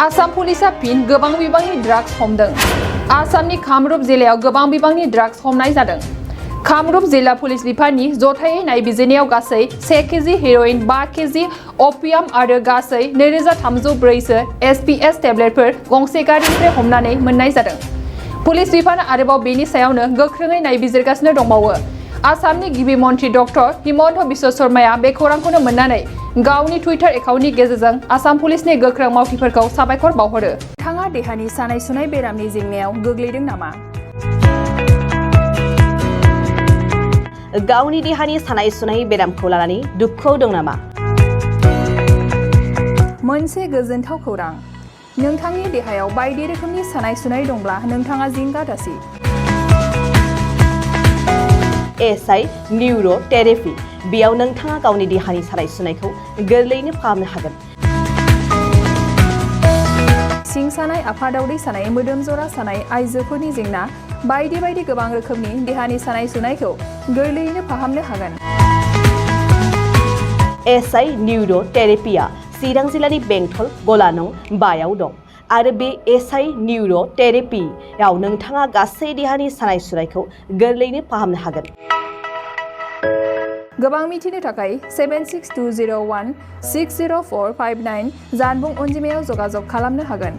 आसाम पुलिसा फिन गोबां बिबांनि ड्राग्स हमदों। आसामनि कामरुप जिल्लायाव गोबां बिबांनि ड्राग्स हमनाय जादों। कामरुप जिल्ला पुलिस बिफाननि जथायै नायबिजिरनायाव गासै 1 केजि हेर'इन, 5 केजि अपियाम आरो गासै 2304 सो एसपीएस टेब्लेटफोर गंसे गारिनिफ्राय हमनानै मोननाय जादों। पुलिस बिफाना आरोबाव बेनि सायावनो गोख्रोङै नायबिजिरगासिनो दंबावो। आसामनि गिबि मन्थ्रि डक्टर हिमन्त बिश्व शर्माया बे खौरांखौनो मोननानै गावनि टुइटार एकाउन्टनि गेजेरजों आसाम पुलिसनि गोख्रों मावथिफोरखौ साबायखर बावहरो। नोंथाङा देहानि सानाय सुनाय बेरामनि जेंनायाव गोग्लैदों नामा? गावनि देहानि सानाय सुनाय बेरामखौ लानानै दुखुआव दं नामा? मोनसे गोजोनथाव खौरां, नोंथांनि देहायाव बायदि रोखोमनि सानाय सुनाय दंब्ला नोंथाङा जिंगा दासि। एसआइ निउर' थेरापि, बेयाव नोंथाङा गावनि देहानि सानाय सुनायखौ गोरलैयैनो फाहामनो हागोन। सिं सानाय, आफादावदै सानाय, मोदोम जरा सानाय, आइजोफोरनि जेंना, बायदि बायदि गोबां रोखोमनि देहानि सानाय सुनायखौ गोरलैयैनो फाहामनो हागोन। एसआइ निउर' थेरापिया चिरां जिल्लानि बेंटल गला नं 5 आव दं आरो बे एसआइ निउर' थेरापियाव नोंथाङा गासै देहानि सानाय सुनायखौ गोरलैयैनो फाहामनो हागोन। गोबां मिथिनो थाखाय 7620160459 जानबुं अनजिमायाव जगाजग खालामनो हागोन।